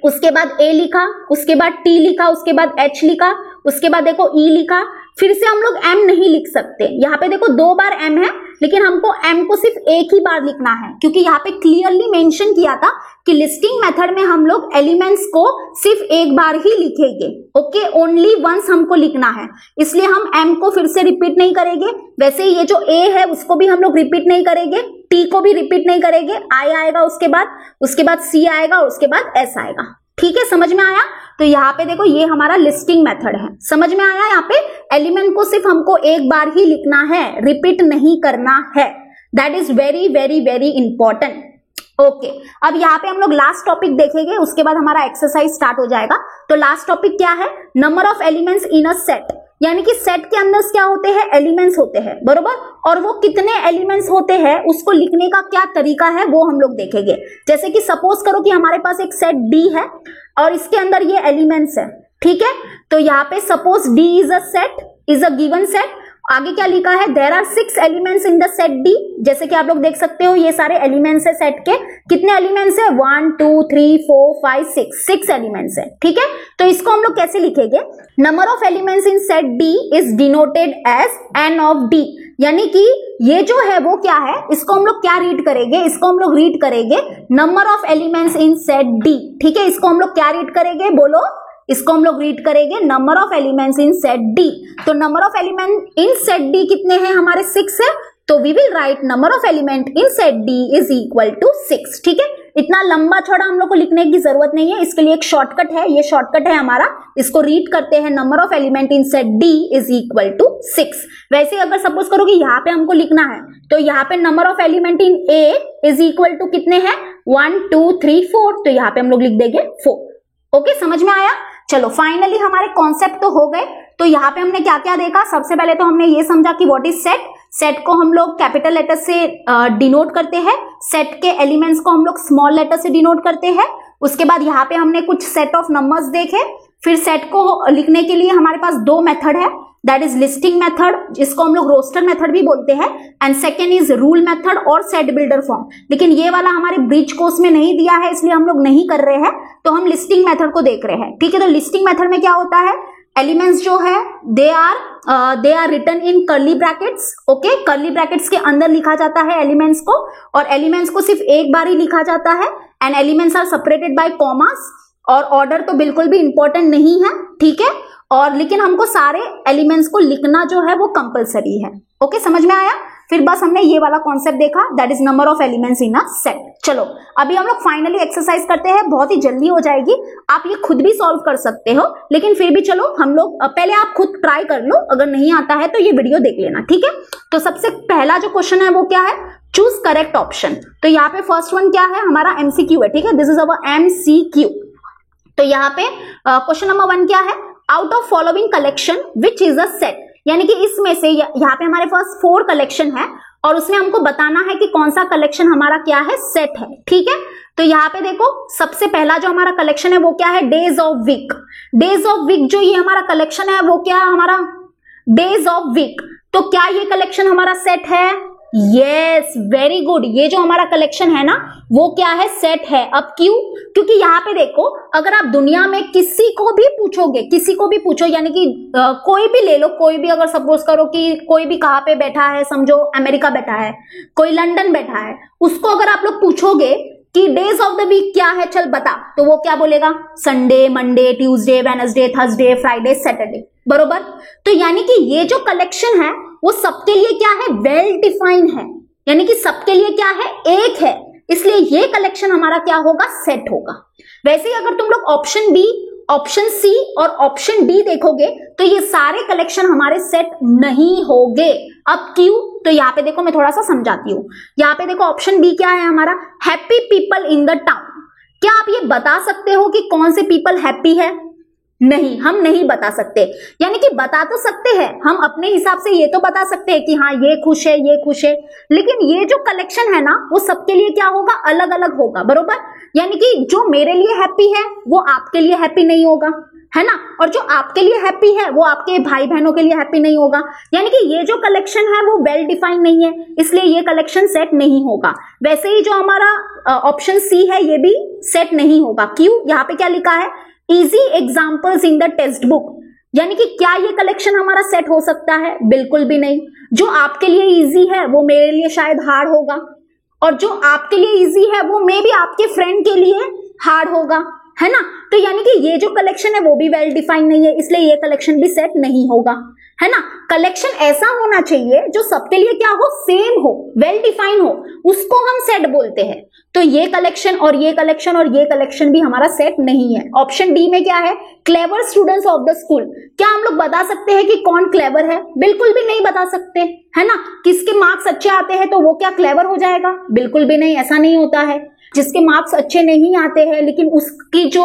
उसके बाद ए लिखा, उसके बाद टी लिखा, उसके बाद एच लिखा, उसके बाद देखो ई लिखा। फिर से हम लोग एम नहीं लिख सकते। यहाँ पे देखो 2 बार एम है, लेकिन हमको एम को सिर्फ एक ही बार लिखना है, क्योंकि यहाँ पे क्लियरली मेंशन किया था कि लिस्टिंग मेथड में हम लोग एलिमेंट्स को सिर्फ एक बार ही लिखेंगे, ओके। ओनली वंस हमको लिखना है, इसलिए हम एम को फिर से रिपीट नहीं करेंगे। वैसे ये जो ए है उसको भी हम लोग रिपीट नहीं करेंगे, टी को भी रिपीट नहीं करेंगे। आई आएगा उसके बाद सी आएगा और उसके बाद एस आएगा, ठीक है। समझ में आया। तो यहाँ पे देखो, ये हमारा लिस्टिंग मेथड है, समझ में आया। यहाँ पे एलिमेंट को सिर्फ हमको एक बार ही लिखना है, रिपीट नहीं करना है। That is very very very important, okay. अब यहाँ पे हम लोग लास्ट टॉपिक देखेंगे, उसके बाद हमारा एक्सरसाइज स्टार्ट हो जाएगा। तो लास्ट टॉपिक क्या है, number of elements in a set. यानी कि सेट के अंदर क्या होते हैं, एलिमेंट्स होते हैं, बरोबर। और वो कितने एलिमेंट्स होते हैं, उसको लिखने का क्या तरीका है, वो हम लोग देखेंगे। जैसे कि सपोज करो कि हमारे पास एक सेट डी है और इसके अंदर ये एलिमेंट्स है, ठीक है। तो यहाँ पे suppose D is a set, is a given set, आगे क्या लिखा है, there are 6 elements in the set D. जैसे कि आप लोग देख सकते हो ये सारे एलिमेंट्स है सेट के। कितने एलिमेंट्स है, 1 2 3 4 5 6 एलिमेंट्स है। ठीक है, तो इसको हम लोग कैसे लिखेंगे, number of elements in set D is denoted as n of D. यानी कि ये जो है वो क्या है, इसको हम लोग क्या रीड करेंगे, इसको हम लोग रीड करेंगे number of elements in set D. ठीक है, इसको हम लोग क्या रीड करेंगे, बोलो, इसको हम लोग रीड करेंगे number of elements in set D. तो number of element in set D कितने हैं हमारे, 6 है। तो we will write number of element in set D is equal to 6। ठीक है, इतना लंबा चौड़ा हम लोग को लिखने की जरूरत नहीं है, इसके लिए एक शॉर्टकट है, ये शॉर्टकट है हमारा। इसको रीड करते हैं, number of element in set D is equal to 6। वैसे अगर सपोज करो कि यहाँ पे हमको लिखना है, तो यहाँ पे number of element in A is equal to कितने हैं, 1 2 3 4। तो यहाँ पे हम लोग लिख देंगे 4। ओके, समझ में आया। चलो फाइनली हमारे कॉन्सेप्ट तो हो गए। तो यहाँ पे हमने क्या क्या देखा, सबसे पहले तो हमने ये समझा कि व्हाट इज सेट। सेट को हम लोग कैपिटल लेटर से डिनोट करते हैं, सेट के एलिमेंट्स को हम लोग स्मॉल लेटर से डिनोट करते हैं। उसके बाद यहाँ पे हमने कुछ सेट ऑफ नंबर्स देखे। फिर सेट को लिखने के लिए हमारे पास 2 मेथड है, दैट इज लिस्टिंग मेथड, जिसको हम लोग रोस्टर मेथड भी बोलते हैं, and second is rule method और सेट बिल्डर फॉर्म। लेकिन ये वाला हमारे ब्रिज कोर्स में नहीं दिया है, इसलिए हम लोग नहीं कर रहे हैं, तो हम लिस्टिंग मेथड को देख रहे हैं। ठीक है, तो लिस्टिंग मेथड में क्या होता है, एलिमेंट्स जो है they are written in curly brackets. Okay, curly brackets के अंदर लिखा जाता है एलिमेंट्स को, और एलिमेंट्स को सिर्फ एक बार ही लिखा जाता है, and elements are separated by commas, और ऑर्डर तो बिल्कुल भी इंपॉर्टेंट नहीं है। ठीक है, और लेकिन हमको सारे एलिमेंट्स को लिखना जो है वो कंपलसरी है। ओके, समझ में आया। फिर बस हमने ये वाला कॉन्सेप्ट देखा, that is number of elements in a set. चलो अभी हम लोग फाइनली एक्सरसाइज करते हैं, बहुत ही जल्दी हो जाएगी, आप ये खुद भी सॉल्व कर सकते हो, लेकिन फिर भी चलो हम लोग पहले आप खुद ट्राई कर लो, अगर नहीं आता है तो ये वीडियो देख लेना। ठीक है, तो सबसे पहला जो क्वेश्चन है वो क्या है, चूज करेक्ट ऑप्शन। तो यहाँ पे फर्स्ट वन क्या है, हमारा एमसीक्यू है। ठीक है, दिस इज अवर एमसीक्यू। तो यहाँ पे क्वेश्चन नंबर 1 क्या है, out of following collection which is a set. यानी कि इसमें से यहाँ पे हमारे पास 4 कलेक्शन है, और उसमें हमको बताना है कि कौन सा कलेक्शन हमारा क्या है, सेट है। ठीक है, तो यहाँ पे देखो सबसे पहला जो हमारा कलेक्शन है वो क्या है, days of week. Days of week जो ये हमारा कलेक्शन है वो क्या है हमारा, डेज ऑफ वीक। तो क्या ये कलेक्शन हमारा सेट है, यस, वेरी गुड। ये जो हमारा कलेक्शन है ना वो क्या है, सेट है। अब क्यों, क्योंकि यहाँ पे देखो, अगर आप दुनिया में किसी को भी पूछोगे, किसी को भी पूछो, यानी कि कोई भी ले लो, कोई भी, अगर सपोज करो कि कोई भी कहाँ पे बैठा है, समझो अमेरिका बैठा है, कोई लंदन बैठा है, उसको अगर आप लोग पूछोगे कि डेज ऑफ द वीक क्या है, चल बता, तो वो क्या बोलेगा, Sunday, Monday, Tuesday, Wednesday, Thursday, Friday, Saturday, बरोबर। तो यानी कि ये जो कलेक्शन है वो सबके लिए क्या है, वेल डिफाइन है, यानी कि सबके लिए क्या है, एक है, इसलिए ये कलेक्शन हमारा क्या होगा, सेट होगा। वैसे ही अगर तुम लोग ऑप्शन बी, ऑप्शन सी और ऑप्शन डी देखोगे तो ये सारे कलेक्शन हमारे सेट नहीं होंगे। अब क्यों, तो यहाँ पे देखो मैं थोड़ा सा समझाती हूँ। यहाँ पे देखो ऑप्शन बी क्या है हमारा, happy people in the town. क्या आप ये बता सकते हो कि कौन से पीपल हैप्पी है, नहीं, हम नहीं बता सकते। यानी कि बता तो सकते हैं, हम अपने हिसाब से ये तो बता सकते हैं कि हाँ ये खुश है, ये खुश है, लेकिन ये जो कलेक्शन है ना वो सबके लिए क्या होगा, अलग अलग होगा, बरोबर। यानी कि जो मेरे लिए हैप्पी है वो आपके लिए हैप्पी नहीं होगा, है ना, और जो आपके लिए हैप्पी है वो आपके भाई बहनों के लिए हैप्पी नहीं होगा। यानी कि ये जो कलेक्शन है वो वेल डिफाइंड नहीं है, इसलिए ये कलेक्शन सेट नहीं होगा। वैसे ही जो हमारा ऑप्शन सी है ये भी सेट नहीं होगा। क्यों, यहाँ पे क्या लिखा है, easy examples in the text book. यानी कि क्या ये कलेक्शन हमारा सेट हो सकता है, बिल्कुल भी नहीं। जो आपके लिए इजी है वो मेरे लिए शायद हार्ड होगा, और जो आपके लिए इजी है वो मे बी आपके फ्रेंड के लिए हार्ड होगा, है ना। तो यानी कि ये जो कलेक्शन है वो भी वेल डिफाइंड नहीं है, इसलिए ये कलेक्शन भी सेट नहीं होगा, है ना। कलेक्शन ऐसा होना चाहिए जो सबके लिए क्या हो, सेम हो, वेल डिफाइंड हो, उसको हम सेट बोलते हैं। तो ये कलेक्शन और ये कलेक्शन और ये कलेक्शन भी हमारा सेट नहीं है। ऑप्शन डी में क्या है, clever students of the school. क्या हम लोग बता सकते हैं कि कौन क्लेवर है, बिल्कुल भी नहीं बता सकते, है ना। किसके मार्क्स अच्छे आते हैं तो वो क्या क्लेवर हो जाएगा, बिल्कुल भी नहीं, ऐसा नहीं होता है। जिसके मार्क्स अच्छे नहीं आते हैं लेकिन उसकी जो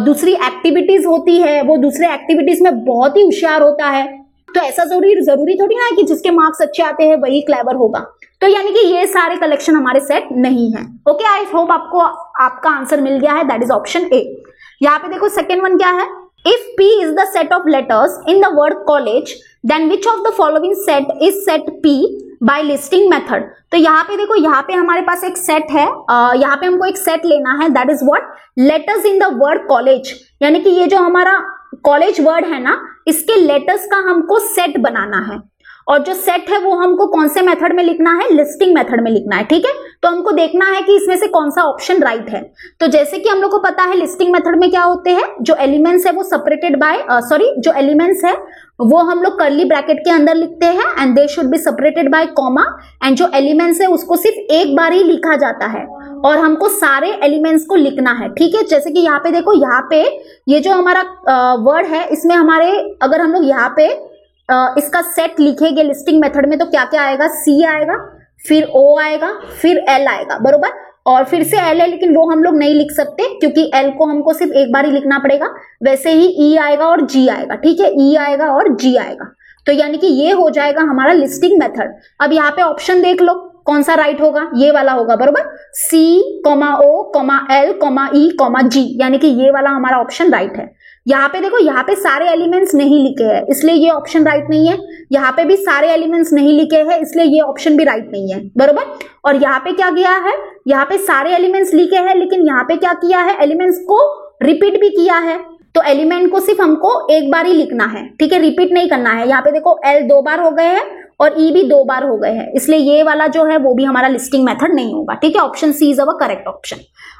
दूसरी एक्टिविटीज होती है वो दूसरे एक्टिविटीज में बहुत ही होशियार होता है, तो ऐसा जरूरी थोड़ी ना है कि जिसके मार्क्स अच्छे आते हैं वही क्लेवर होगा। तो यानी कि ये सारे कलेक्शन हमारे सेट नहीं है। ओके, आई होप आपको आपका आंसर मिल गया है, दैट इज ऑप्शन ए। यहाँ पे देखो सेकेंड वन क्या है, If P is the set of letters in the word college, then which of the following set is set P by listing method? तो यहाँ पे देखो, यहाँ पे हमारे पास एक सेट है, यहाँ पे हमको एक सेट लेना है, that is what, letters in the word college, यानी कि ये जो हमारा कॉलेज वर्ड है ना, इसके लेटर्स का हमको सेट बनाना है। और जो सेट है वो हमको कौन से मेथड में लिखना है, लिस्टिंग मेथड में लिखना है, ठीक है। तो हमको देखना है कि इसमें से कौन सा ऑप्शन राइट है। तो जैसे कि हम लोग को पता है लिस्टिंग मेथड में क्या होते हैं, जो एलिमेंट्स है वो सेपरेटेड बाय जो एलिमेंट्स है वो हम लोग कर्ली ब्रैकेट के अंदर लिखते हैं and they should be separated by comma, and जो एलिमेंट्स है उसको सिर्फ एक बार ही लिखा जाता है और हमको सारे एलिमेंट्स को लिखना है, ठीक है। जैसे कि यहाँ पे देखो, यहाँ पे ये जो हमारा वर्ड है इसमें हमारे, अगर हम लोग यहाँ पे इसका सेट लिखेंगे लिस्टिंग मेथड में तो क्या क्या आएगा, सी आएगा, फिर ओ आएगा, फिर एल आएगा, बरोबर, और फिर से एल है, लेकिन वो हम लोग नहीं लिख सकते क्योंकि एल को हमको सिर्फ एक बार ही लिखना पड़ेगा। वैसे ही ई आएगा और जी आएगा, ठीक है, ई आएगा और जी आएगा। तो यानी कि ये हो जाएगा हमारा लिस्टिंग मेथड। अब यहाँ पे ऑप्शन देख लो कौन सा राइट होगा, ये वाला होगा, बरोबर, C comma O comma L comma E comma G, यानी कि ये वाला हमारा ऑप्शन राइट है। यहाँ पे देखो, यहाँ पे सारे एलिमेंट्स नहीं लिखे हैं इसलिए ये ऑप्शन राइट नहीं है, यहाँ पे भी सारे एलिमेंट्स नहीं लिखे हैं इसलिए ये ऑप्शन भी राइट नहीं है, बरोबर। और यहाँ पे क्या किया है, यहाँ पे सारे एलिमेंट्स लिखे हैं लेकिन यहाँ पे क्या किया है, एलिमेंट्स को रिपीट भी किया है। तो एलिमेंट को सिर्फ हमको एक बार ही लिखना है, ठीक है, रिपीट नहीं करना है। यहाँ पे देखो एल 2 बार हो गए हैं और ई भी 2 बार हो गए हैं, इसलिए ये वाला जो है वो भी हमारा लिस्टिंग मेथड नहीं होगा, ठीक है। Option C is our correct option.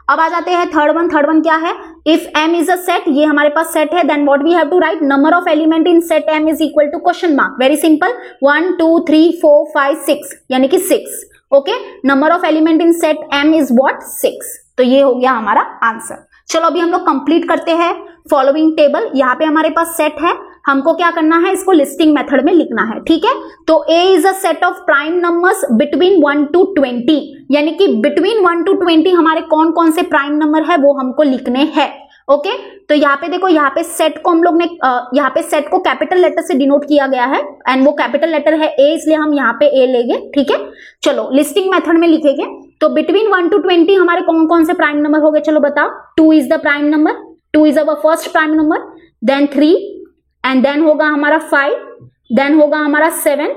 अब आ जाते हैं थर्ड वन क्या है, if M is a set, ये हमारे पास सेट है, then what we have to write, number of element in set M is equal to question mark, very simple, 1 2 3 4 5 6, यानी कि 6, okay. Number of element in set M is what, 6। तो ये हो गया हमारा आंसर। चलो अभी हम लोग कंप्लीट करते हैं फॉलोइंग टेबल। यहाँ पे हमारे पास सेट है, हमको क्या करना है, इसको लिस्टिंग मेथड में लिखना है, ठीक है। तो A is a set of prime numbers between 1 to 20, यानी कि बिटवीन 1 to 20 हमारे कौन कौन से प्राइम नंबर है वो हमको लिखने हैं, ओके। तो यहाँ पे देखो, यहाँ पे सेट को हम लोग ने यहाँ पे सेट को कैपिटल लेटर से डिनोट किया गया है एंड वो कैपिटल लेटर है A, इसलिए हम यहाँ पे A लेंगे, ठीक है। चलो लिस्टिंग मेथड में लिखेंगे, तो बिटवीन 1 to 20 हमारे कौन कौन से प्राइम नंबर हो गए, चलो बताओ। 2 is the prime number, 2 is our first prime number, then 3 and then होगा हमारा 5, देन होगा हमारा 7,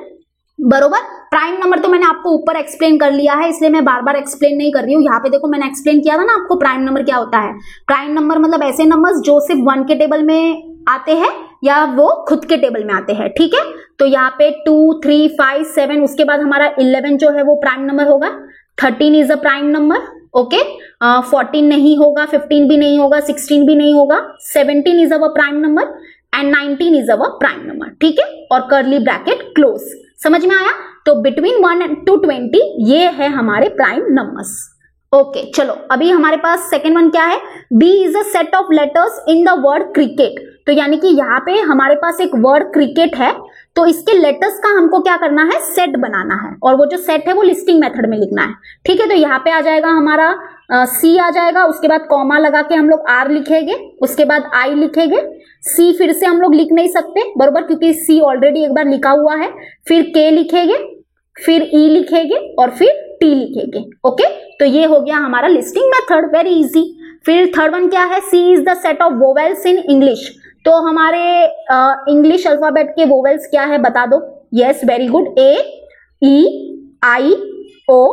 बरोबर। प्राइम नंबर तो मैंने आपको ऊपर एक्सप्लेन कर लिया है इसलिए मैं बार बार एक्सप्लेन नहीं कर रही हूँ। यहाँ पे देखो मैंने एक्सप्लेन किया था ना आपको प्राइम नंबर क्या होता है। प्राइम नंबर मतलब ऐसे नंबर्स जो सिर्फ 1 के टेबल में आते हैं या वो खुद के टेबल में आते हैं, ठीक है। तो यहाँ पे 2 3 5 7, उसके बाद हमारा 11 जो है वो प्राइम नंबर होगा, 13 is a prime number, okay. 14 नहीं होगा, 15 भी नहीं होगा, 16 भी नहीं होगा, 17 is our prime number and 19 is our prime number, ठीक है। और कर्ली ब्रैकेट क्लोज, समझ में आया। तो बिटवीन 1 to 20 ये है हमारे प्राइम नंबर्स, ओके। चलो अभी हमारे पास सेकेंड वन क्या है, B is a set of letters in the word cricket. तो यानी कि यहाँ पे हमारे पास एक वर्ड क्रिकेट है, तो इसके लेटर्स का हमको क्या करना है, सेट बनाना है, और वो जो सेट है वो लिस्टिंग मेथड में लिखना है, ठीक है। तो यहाँ पे आ जाएगा हमारा सी आ जाएगा, उसके बाद कॉमा लगा के हम लोग आर लिखेंगे, उसके बाद आई लिखेंगे, सी फिर से हम लोग लिख नहीं सकते, बरोबर, क्योंकि सी ऑलरेडी एक बार लिखा हुआ है, फिर के लिखेंगे, फिर ई लिखेंगे और फिर टी लिखेंगे, ओके। तो ये हो गया हमारा लिस्टिंग मेथड, वेरी इजी। फिर थर्ड वन क्या है, C is the set of vowels in English. तो हमारे इंग्लिश अल्फाबेट के वोवेल्स क्या है बता दो, yes very good, A E I O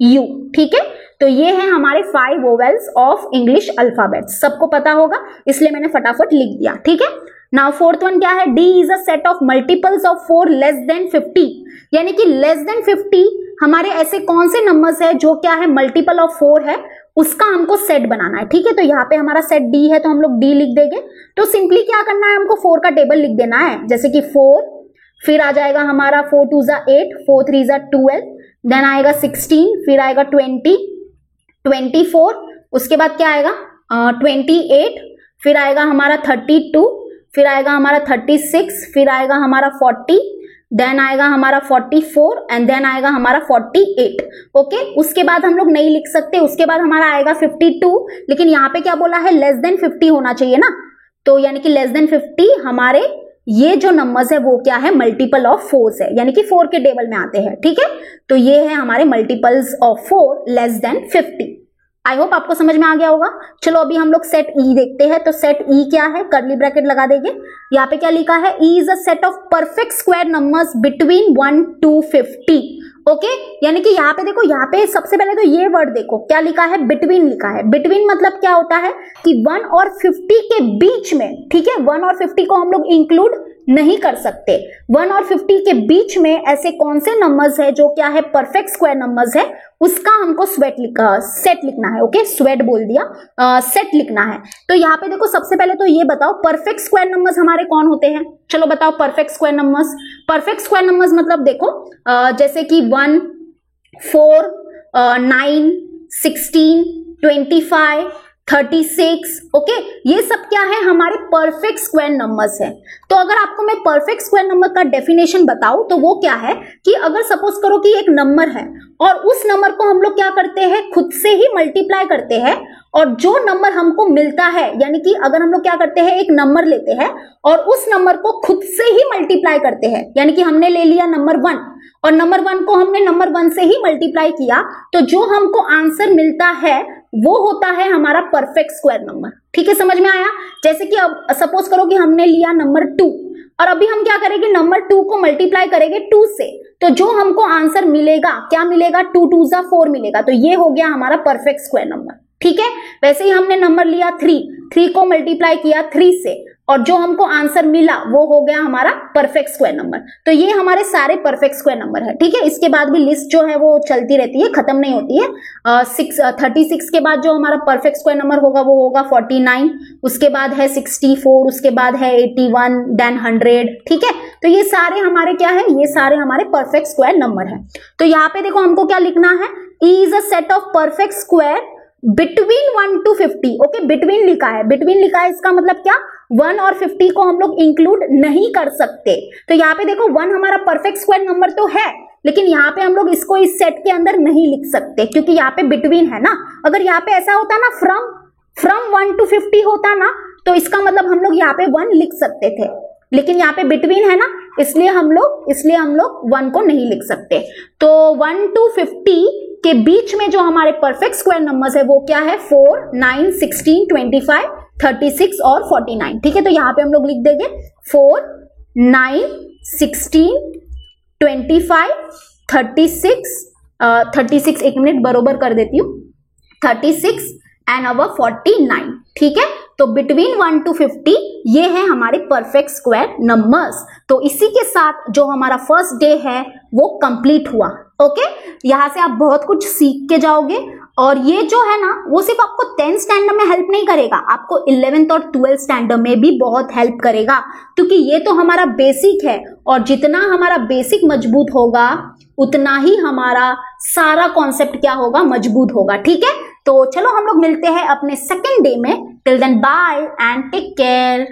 U, ठीक है। तो ये है हमारे 5 वोवेल्स ऑफ इंग्लिश अल्फाबेट, सबको पता होगा इसलिए मैंने फटाफट लिख दिया, ठीक है। नाउ फोर्थ वन क्या है, D is a set of multiples of 4 less than 50, यानी कि लेस देन 50 हमारे ऐसे कौन से नंबर्स है जो क्या है मल्टीपल ऑफ 4 है, उसका हमको सेट बनाना है, ठीक है। तो यहाँ पे हमारा सेट डी है तो हम लोग डी लिख देंगे। तो सिंपली क्या करना है, हमको 4 का टेबल लिख देना है, जैसे कि 4, फिर आ जाएगा हमारा 4 2 जा 8, 4 3 जा 12, देन आएगा 16, फिर आएगा 20, 24, उसके बाद क्या आएगा 28, फिर आएगा हमारा 32, फिर आएगा हमारा 36, फिर आएगा हमारा 40, देन आएगा हमारा 44 एंड देन आएगा हमारा 48, ओके। उसके बाद हम लोग नहीं लिख सकते, उसके बाद हमारा आएगा 52, लेकिन यहाँ पे क्या बोला है, लेस देन 50 होना चाहिए ना, तो यानी कि लेस देन 50 हमारे ये जो नंबर्स है वो क्या है, मल्टीपल ऑफ 4 है, यानी कि 4 के टेबल में आते हैं, ठीक है। तो ये है हमारे multiples of 4 less than 50। I hope आपको समझ में आ गया होगा। चलो अभी हम लोग सेट ई देखते हैं। तो सेट ई क्या है, कर्ली ब्रैकेट लगा देंगे। यहाँ पे क्या लिखा है, E is a set of perfect square numbers between 1 to 50। Okay, यानी कि यहाँ पे देखो, यहाँ पे सबसे पहले तो ये वर्ड देखो क्या लिखा है, बिटवीन लिखा है। बिटवीन मतलब क्या होता है कि 1 और 50 के बीच में, ठीक है। 1 और 50 को हम लोग इंक्लूड नहीं कर सकते। 1 और 50 के बीच में ऐसे कौन से नंबर्स है जो क्या है, परफेक्ट स्क्वायर नंबर्स है, उसका हमको सेट लिखना है। ओके, स्वेट बोल दिया, सेट लिखना है। तो यहाँ पे देखो, सबसे पहले तो ये बताओ परफेक्ट स्क्वायर नंबर्स हमारे कौन होते हैं। चलो बताओ perfect square numbers. Perfect square numbers मतलब देखो जैसे कि 1, 4, 9, 16, 25, 36। ओके, ये सब क्या है, हमारे परफेक्ट स्क्वायर नंबर्स है। तो अगर आपको मैं परफेक्ट स्क्वायर नंबर का डेफिनेशन बताऊं तो वो क्या है कि अगर सपोज करो कि एक नंबर है और उस नंबर को हम लोग क्या करते हैं, खुद से ही मल्टीप्लाई करते हैं, और जो नंबर हमको मिलता है, यानी कि अगर हम लोग क्या करते हैं, एक नंबर लेते हैं और उस नंबर को खुद से ही मल्टीप्लाई करते हैं, यानी कि हमने ले लिया नंबर 1 और नंबर 1 को हमने नंबर 1 से ही मल्टीप्लाई किया, तो जो हमको आंसर मिलता है वो होता है हमारा परफेक्ट स्क्वायर नंबर। ठीक है, समझ में आया। जैसे कि अब सपोज करो कि हमने लिया नंबर 2 और अभी हम क्या करेंगे, नंबर 2 को मल्टीप्लाई करेंगे 2 से, तो जो हमको आंसर मिलेगा क्या मिलेगा, 2 2 जा 4 मिलेगा। तो ये हो गया हमारा परफेक्ट स्क्वायर नंबर। ठीक है, वैसे ही हमने नंबर लिया 3 को मल्टीप्लाई किया 3 से और जो हमको आंसर मिला वो हो गया हमारा परफेक्ट स्क्वायर नंबर। तो ये हमारे सारे परफेक्ट स्क्वायर नंबर है। ठीक है, इसके बाद भी लिस्ट जो है वो चलती रहती है, खत्म नहीं होती है। 36 के बाद जो हमारा परफेक्ट स्क्वायर नंबर होगा वो होगा 49, उसके बाद है 64, उसके बाद है 81, देन 100। ठीक है, तो ये सारे हमारे क्या है, ये सारे हमारे परफेक्ट स्क्वायर नंबर है। तो यहाँ पे देखो हमको क्या लिखना है, E is a set of perfect square between 1 to 50। Okay, between लिखा है, बिटवीन लिखा है, इसका मतलब क्या, 1 और 50 को हम लोग इंक्लूड नहीं कर सकते। तो यहाँ पे देखो 1 हमारा परफेक्ट स्क्वायर नंबर तो है, लेकिन यहाँ पे हम लोग इसको इस सेट के अंदर नहीं लिख सकते क्योंकि यहाँ पे बिटवीन है ना। अगर यहाँ पे ऐसा होता ना, फ्रॉम 1 to 50 होता ना, तो इसका मतलब हम लोग यहाँ पे 1 लिख सकते थे, लेकिन यहाँ पे बिटवीन है ना, इसलिए हम लोग 1 को नहीं लिख सकते। तो 1 to 50 के बीच में जो हमारे परफेक्ट स्क्वायर नंबर्स है वो क्या है, 4, 9, 16, 25, 36 और 49। ठीक है, तो यहाँ पे हम लोग लिख देंगे 4, 9, 16, 25, 36, एक मिनट बरोबर कर देती हूँ, 36 एंड अवर 49। ठीक है, तो बिटवीन 1 to 50 ये है हमारे परफेक्ट स्क्वायर नंबर्स। तो इसी के साथ जो हमारा फर्स्ट डे है वो कंप्लीट हुआ। ओके, यहाँ से आप बहुत कुछ सीख के जाओगे और ये जो है ना वो सिर्फ आपको 10th स्टैंडर्ड में हेल्प नहीं करेगा, आपको 11th और 12th स्टैंडर्ड में भी बहुत हेल्प करेगा, क्योंकि ये तो हमारा बेसिक है और जितना हमारा बेसिक मजबूत होगा उतना ही हमारा सारा कॉन्सेप्ट क्या होगा, मजबूत होगा। ठीक है, तो चलो हम लोग मिलते हैं अपने सेकेंड डे में। Till then bye and take care.